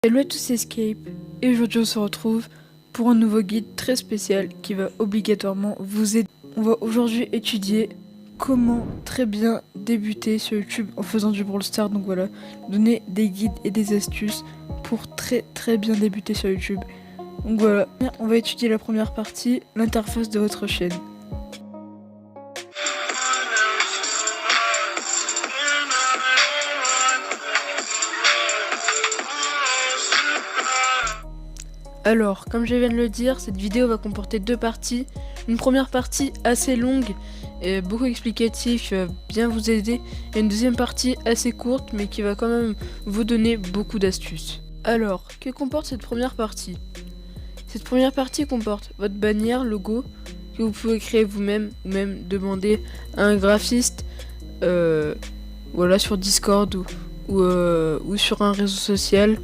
Salut à tous, c'est Escape, et aujourd'hui on se retrouve pour un nouveau guide très spécial qui va obligatoirement vous aider. On va aujourd'hui étudier comment très bien débuter sur YouTube en faisant du Brawl Stars. Donc voilà, donner des guides et des astuces pour très bien débuter sur YouTube. Donc voilà, on va étudier la première partie, l'interface de votre chaîne. Alors, comme je viens de le dire, cette vidéo va comporter deux parties. Une première partie assez longue et beaucoup explicative qui va bien vous aider. Et une deuxième partie assez courte mais qui va quand même vous donner beaucoup d'astuces. Alors, que comporte cette première partie? Cette première partie comporte votre bannière, logo, que vous pouvez créer vous-même ou même demander à un graphiste voilà, sur Discord ou sur un réseau social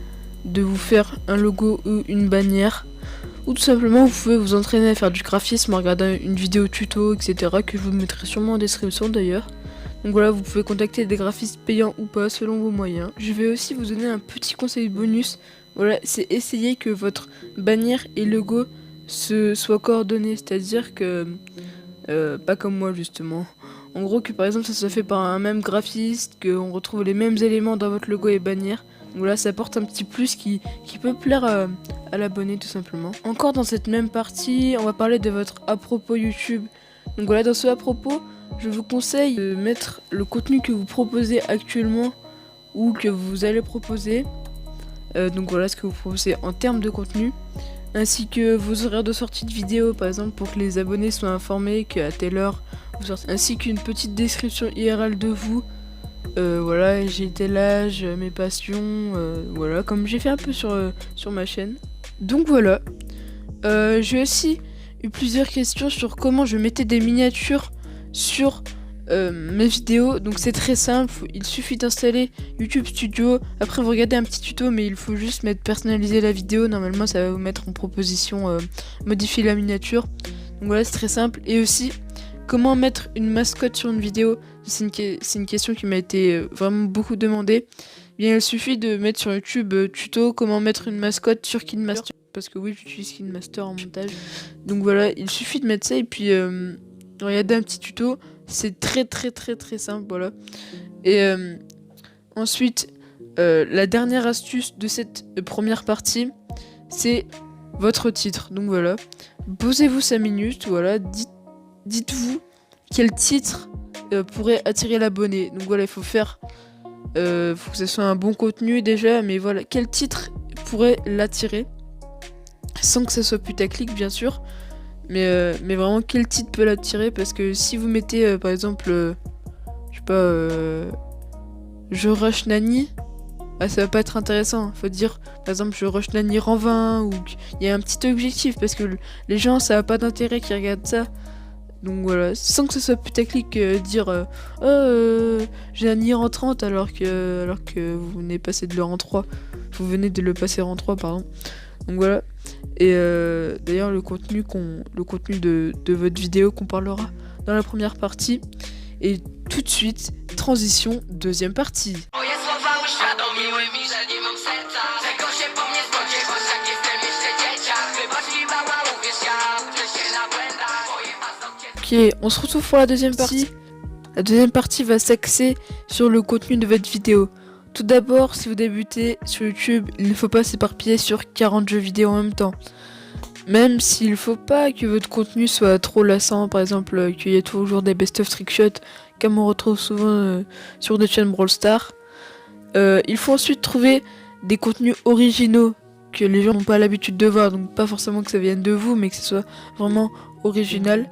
de vous faire un logo ou une bannière, ou tout simplement vous pouvez vous entraîner à faire du graphisme en regardant une vidéo tuto, etc., que je vous mettrai sûrement en description d'ailleurs. Donc voilà, vous pouvez contacter des graphistes payants ou pas selon vos moyens. Je vais aussi vous donner un petit conseil bonus. Voilà, c'est essayer que votre bannière et logo soient coordonnés, c'est-à-dire que pas comme moi justement. En gros, que par exemple ça se fait par un même graphiste, qu'on retrouve les mêmes éléments dans votre logo et bannière. Donc là, ça apporte un petit plus qui peut plaire à l'abonné tout simplement. Encore dans cette même partie, on va parler de votre à propos YouTube. Donc voilà, dans ce à propos, je vous conseille de mettre le contenu que vous proposez actuellement ou que vous allez proposer. Donc voilà ce que vous proposez en termes de contenu, ainsi que vos horaires de sortie de vidéo, par exemple, pour que les abonnés soient informés qu'à telle heure vous sortez, ainsi qu'une petite description IRL de vous. Voilà, j'ai tel âge, mes passions, voilà, comme j'ai fait un peu sur ma chaîne. Donc voilà, j'ai aussi eu plusieurs questions sur comment je mettais des miniatures sur mes vidéos. Donc c'est très simple, il suffit d'installer YouTube Studio. Après vous regardez un petit tuto, mais il faut juste mettre personnaliser la vidéo. Normalement ça va vous mettre en proposition modifier la miniature. Donc voilà, c'est très simple. Et aussi, comment mettre une mascotte sur une vidéo? C'est une question qui m'a été vraiment beaucoup demandée. Bien, il suffit de mettre sur YouTube tuto comment mettre une mascotte sur KineMaster. Parce que oui, j'utilise KineMaster en montage. Donc voilà, il suffit de mettre ça et puis regardez un petit tuto. C'est très simple, voilà. Et ensuite, la dernière astuce de cette première partie, c'est votre titre. Donc voilà, posez-vous 5 minutes, voilà, dites-vous quel titre pourrait attirer l'abonné. Donc voilà, il faut faire, faut que ce soit un bon contenu déjà, mais voilà, quel titre pourrait l'attirer, sans que ça soit putaclic bien sûr, mais vraiment quel titre peut l'attirer, parce que si vous mettez par exemple, je sais pas, je rush Nani, ah, ça va pas être intéressant. Faut dire par exemple je rush Nani rang 20, ou il y a un petit objectif, parce que les gens ça a pas d'intérêt qui regardent ça. Donc voilà, sans que ce soit putaclic, dire j'ai un rang 30 alors que vous venez passer de le rang 3. Vous venez de le passer rang 3, pardon. Donc voilà. Et d'ailleurs le contenu de votre vidéo qu'on parlera dans la première partie. Et tout de suite, transition, deuxième partie. Ok, on se retrouve pour la deuxième partie. La deuxième partie va s'axer sur le contenu de votre vidéo. Tout d'abord, si vous débutez sur YouTube, il ne faut pas s'éparpiller sur 40 jeux vidéo en même temps. Même s'il ne faut pas que votre contenu soit trop lassant, par exemple qu'il y ait toujours des best-of trickshots, comme on retrouve souvent sur des chaînes Brawl Stars. Il faut ensuite trouver des contenus originaux que les gens n'ont pas l'habitude de voir, donc pas forcément que ça vienne de vous, mais que ce soit vraiment original.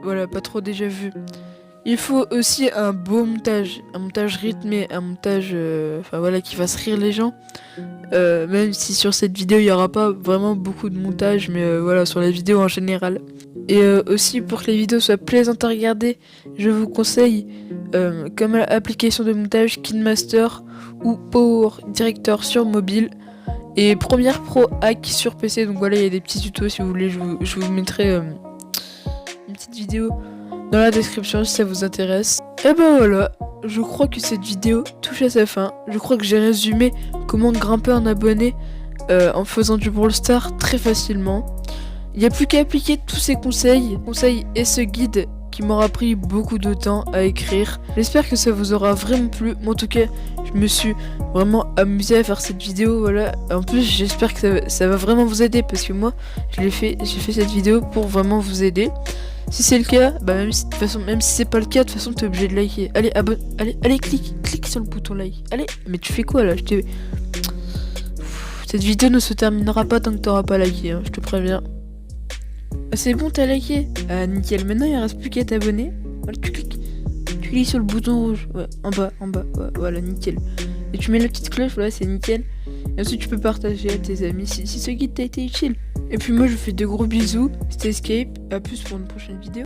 Voilà, pas trop déjà vu. Il faut aussi un beau montage, un montage rythmé, un montage enfin voilà, qui fasse rire les gens. Même si sur cette vidéo il n'y aura pas vraiment beaucoup de montage, mais voilà, sur les vidéos en général. Et aussi, pour que les vidéos soient plaisantes à regarder, je vous conseille comme application de montage KineMaster ou Power Director sur mobile et Premiere Pro Hack sur PC. Donc voilà, il y a des petits tutos si vous voulez, je vous mettrai une petite vidéo dans la description si ça vous intéresse. Et ben voilà, je crois que cette vidéo touche à sa fin. Je crois que j'ai résumé comment grimper un abonné en faisant du Brawl Stars très facilement. Il n'y a plus qu'à appliquer tous ces conseils et ce guide qui m'aura pris beaucoup de temps à écrire. J'espère que ça vous aura vraiment plu. Moi, en tout cas, je me suis vraiment amusé à faire cette vidéo. Voilà. En plus, j'espère que ça va vraiment vous aider parce que moi, j'ai fait cette vidéo pour vraiment vous aider. Si c'est le cas, bah même si c'est pas le cas, de toute façon, t'es obligé de liker. Allez, allez, clique sur le bouton like. Allez, mais tu fais quoi là? Cette vidéo ne se terminera pas tant que t'auras pas liké, hein, je te préviens. Ah, c'est bon, t'as liké? Ah, nickel. Maintenant, il reste plus qu'à t'abonner. Voilà, tu cliques sur le bouton rouge. Ouais, en bas. Ouais, voilà, nickel. Et tu mets la petite cloche, voilà, c'est nickel. Et ensuite, tu peux partager à tes amis si ce guide t'a été utile. Et puis moi, je vous fais de gros bisous. C'était Escape. À plus pour une prochaine vidéo.